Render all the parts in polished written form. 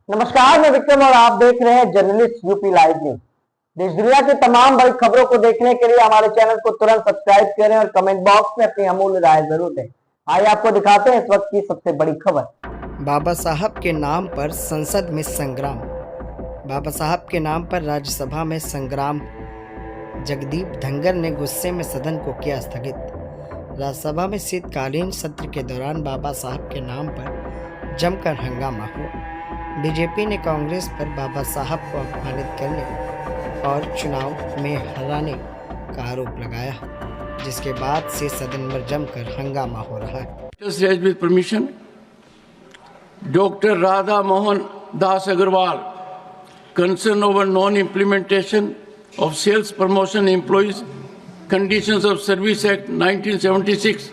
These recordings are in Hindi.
नमस्कार, मैं विक्रम और आप देख रहे हैं जर्नलिस्ट यूपी लाइव न्यूज। देश दुनिया की तमाम बड़ी खबरों को देखने के लिए हमारे चैनल को तुरंत सब्सक्राइब करें और कमेंट बॉक्स में अपनी अमूल्य राय जरूर दें। आइए आपको दिखाते हैं इस वक्त की सबसे बड़ी खबर। बाबा साहब के नाम पर संसद में संग्राम। बाबा साहब के नाम पर राज्यसभा में संग्राम। जगदीप धनगर ने गुस्से में सदन को किया स्थगित। राज्यसभा में शीतकालीन सत्र के दौरान बाबा साहब के नाम पर जमकर हंगामा हुआ। बीजेपी ने कांग्रेस पर बाबा साहब को अपमानित करने और चुनाव में हराने का आरोप लगाया, जिसके बाद से सदन में जमकर हंगामा हो रहा है। With permission, Dr. Radha Mohan Das Agarwal, concern over non-implementation of Sales Promotion Employees Conditions of Service Act 1976।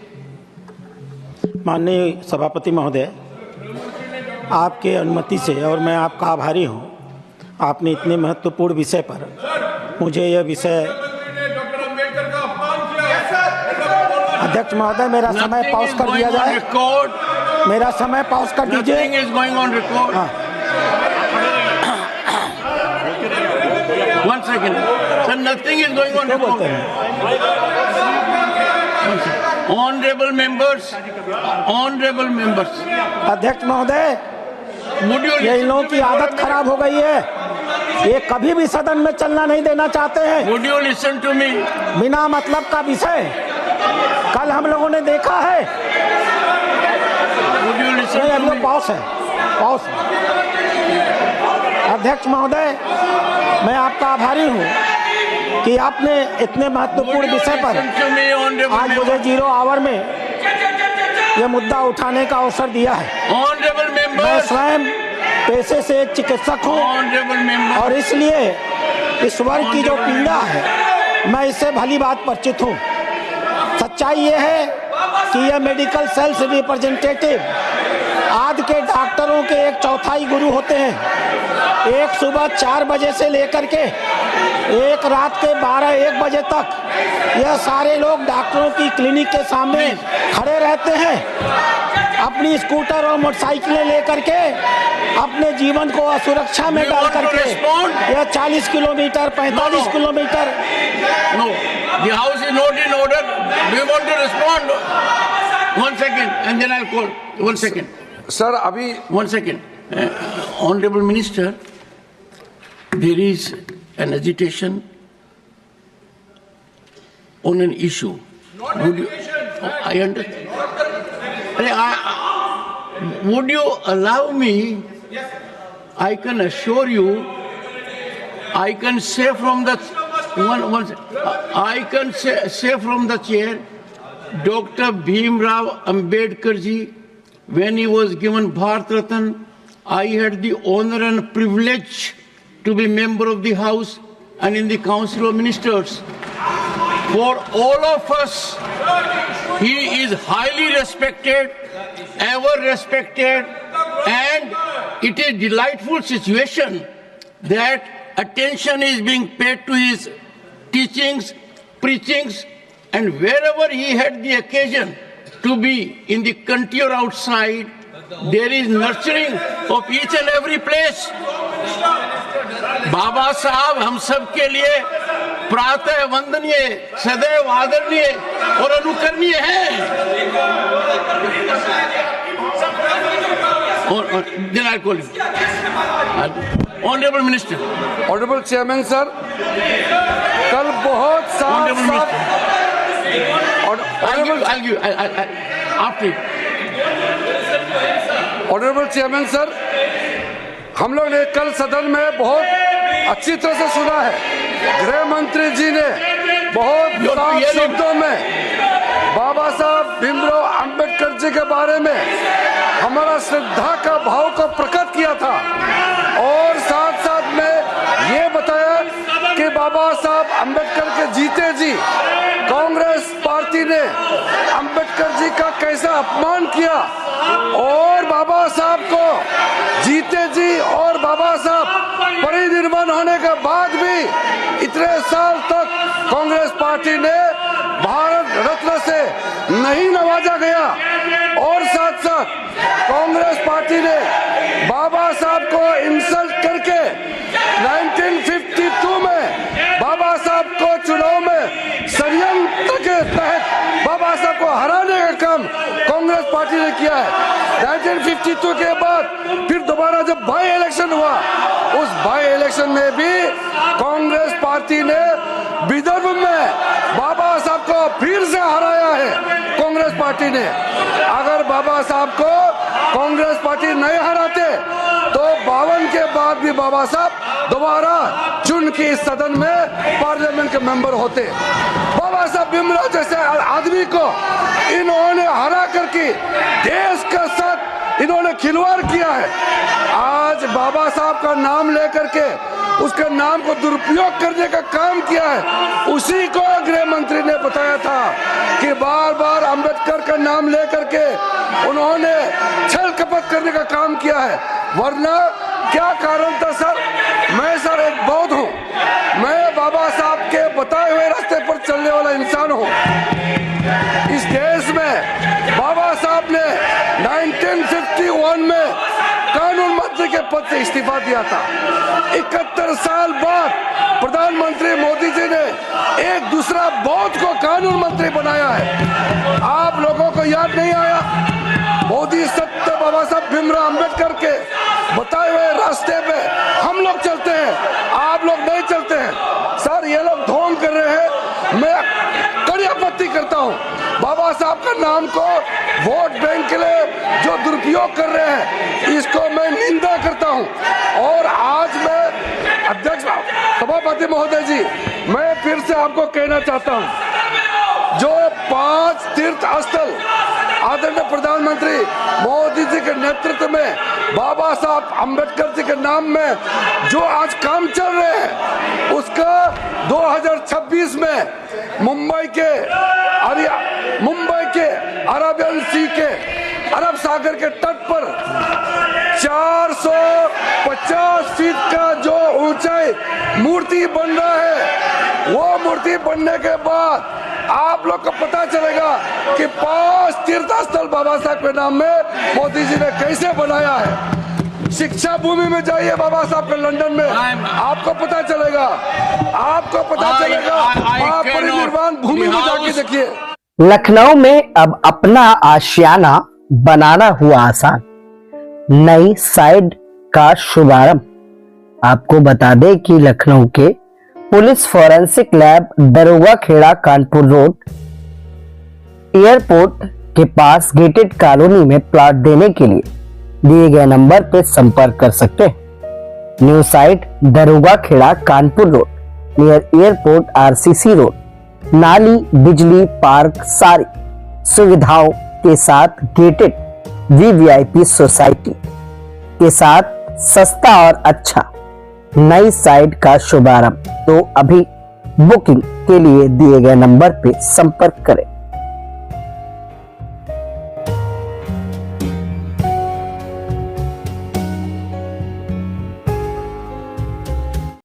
माननीय सभापति महोदय, आपके अनुमति से और मैं आपका आभारी हूं, आपने इतने महत्वपूर्ण विषय पर मुझे यह विषय। अध्यक्ष महोदय, मेरा समय पॉज कर दिया जाए। मेरा समय पॉज कर दीजिए। One second. Sir, nothing is going on record. Honorable members. अध्यक्ष महोदय, ये इन लोगों की आदत खराब हो गई है। ये कभी भी सदन में चलना नहीं देना चाहते हैं। Would you listen to me? बिना मतलब का विषय कल हम लोगों ने देखा है। Would you listen to me? Pause है, पॉज। अध्यक्ष महोदय, मैं आपका आभारी हूं कि आपने इतने महत्वपूर्ण विषय पर आज मुझे 0 आवर में यह मुद्दा उठाने का अवसर दिया है। मैं स्वयं पेशे से एक चिकित्सक हूं और इसलिए इस वर्ग की जो पीड़ा है मैं इससे भली बात परिचित हूं। सच्चाई यह है कि यह मेडिकल सेल्स रिप्रेजेंटेटिव आज के डॉक्टरों के 1/4 गुरु होते हैं। एक सुबह 4 बजे से लेकर के एक रात के 12-1 बजे तक यह सारे लोग डॉक्टरों की क्लिनिक के सामने खड़े रहते हैं, अपनी स्कूटर और मोटरसाइकिलें लेकर के अपने जीवन को असुरक्षा में डाल करके यह 40 kilometre 45 kilometre. No, the house is not in order. Do you want to respond? One second, and then I'll call. One second. Sir, अभी 1 second. Honorable Minister, there is an agitation on an issue. Would you, I understand. Would you allow me? I can assure you, I can say from the I can say from the chair, Dr. Bhim Rao Ambedkar ji, when he was given Bharat Ratna, I had the honor and privilege to be member of the House and in the Council of Ministers. For all of us, he is highly respected, ever respected, and it is a delightful situation that attention is being paid to his teachings, preachings, and wherever he had the occasion to be in the country or outside, there is nurturing of each and every place. बाबा साहब हम सब के लिए प्रातः वंदनीय, सदैव आदरणीय और अनुकरणीय हैं। Then I'll call you. Honorable Minister. Honorable Chairman sir, कल बहुत साफ Honorable Chairman sir, हम लोग ने कल सदन में बहुत अच्छी तरह से सुना है। गृह मंत्री जी ने बहुत साफ शब्दों में बाबा साहब भीमराव अंबेडकर जी के बारे में हमारा श्रद्धा का भाव को प्रकट किया था और साथ साथ में ये बताया कि बाबा साहब अंबेडकर के जीते जी कांग्रेस पार्टी ने अंबेडकर जी का कैसा अपमान किया और बाबा साहब को जीते जी और बाबा साहब परिनिर्वाण होने के बाद भी इतने साल तक कांग्रेस पार्टी ने भारत रत्न से नहीं नवाजा गया और साथ साथ कांग्रेस पार्टी ने बाबा साहब साहब को इंसल्ट करके 1952 में बाबा साहब को चुनाव में षड्यंत्र के तहत बाबा साहब को हराने का काम कांग्रेस पार्टी ने किया है। 1952 के बाद फिर दोबारा जब बाई इलेक्शन हुआ, उस बाई इलेक्शन में भी कांग्रेस पार्टी ने विदर्भ में बाबा साहब को फिर से हराया है। कांग्रेस पार्टी ने अगर बाबा साहब को कांग्रेस पार्टी नहीं हराते तो 52 के बाद भी बाबा साहब दोबारा चुन के इस सदन में पार्लियामेंट के मेंबर होते। बाबा साहब भीमराव जैसे आदमी को इन्होंने हरा करके देश के साथ इन्होंने खिलवाड़ किया है। आज बाबा साहब का नाम लेकर के उसके नाम को दुरुपयोग करने का काम किया है। उसी को गृह मंत्री ने बताया था कि बार बार अंबेडकर का नाम लेकर के उन्होंने छल कपट करने का काम किया है। वरना क्या कारण था सर? मैं सर एक बौद्ध हूँ, मैं बाबा साहब के बताए हुए रास्ते पर चलने वाला इंसान हूँ। इस देश में बाबा साहब ने 1951 में कानून मंत्री के पद से इस्तीफा दिया था। 71 साल बाद प्रधानमंत्री मोदी जी ने एक दूसरा बौद्ध को कानून मंत्री बनाया है। आप लोगों को याद नहीं आया? मोदी सत्य बाबा साहब भीमराव अंबेडकर के बताए हुए रास्ते पे हम लोग चलते हैं, आप लोग नहीं चलते हैं। सर ये लोग ढोंग कर रहे हैं, मैं कड़ी आपत्ति करता हूँ। बाबा साहब का नाम को वोट बैंक के लिए जो दुरुपयोग कर रहे हैं, इसको मैं निंदा करता हूँ। और आज मैं अध्यक्ष सभापति महोदय जी, मैं फिर से आपको कहना चाहता हूँ, जो 5 तीर्थ स्थल आदरणीय प्रधानमंत्री मोदी जी के नेतृत्व में बाबा साहब अंबेडकर जी के नाम में जो आज काम चल रहे हैं, उसका 2026 में मुंबई के अरेबियन सी के अरब सागर के तट पर 450 फीट का जो ऊंचाई मूर्ति बन रहा है, वो मूर्ति बनने के बाद आप लोग को पता चलेगा कि 5 तीर्थ स्थल बाबा साहब के नाम में मोदी जी ने कैसे बनाया है। शिक्षा भूमि में जाइए बाबा साहब के लंदन में, आपको पता चलेगा, आपको पता चलेगा। आप परिनिर्वाण भूमि में जाके देखिए। लखनऊ में अब अपना आशियाना बनाना हुआ आसान, नई साइड का शुभारंभ। आपको बता दें कि लखनऊ के पुलिस फॉरेंसिक लैब दरोगा खेड़ा कानपुर रोड एयरपोर्ट के पास गेटेड कॉलोनी में प्लॉट देने के लिए दिए गए नंबर पर संपर्क कर सकते हैं। New site Daroga Khera Kanpur road near airport RCC road, नाली, बिजली, पार्क, सारी सुविधाओं के साथ गेटेड वीवीआईपी सोसाइटी के साथ सस्ता और अच्छा नई साइट का शुभारंभ। तो अभी बुकिंग के लिए दिए गए नंबर पे संपर्क करें।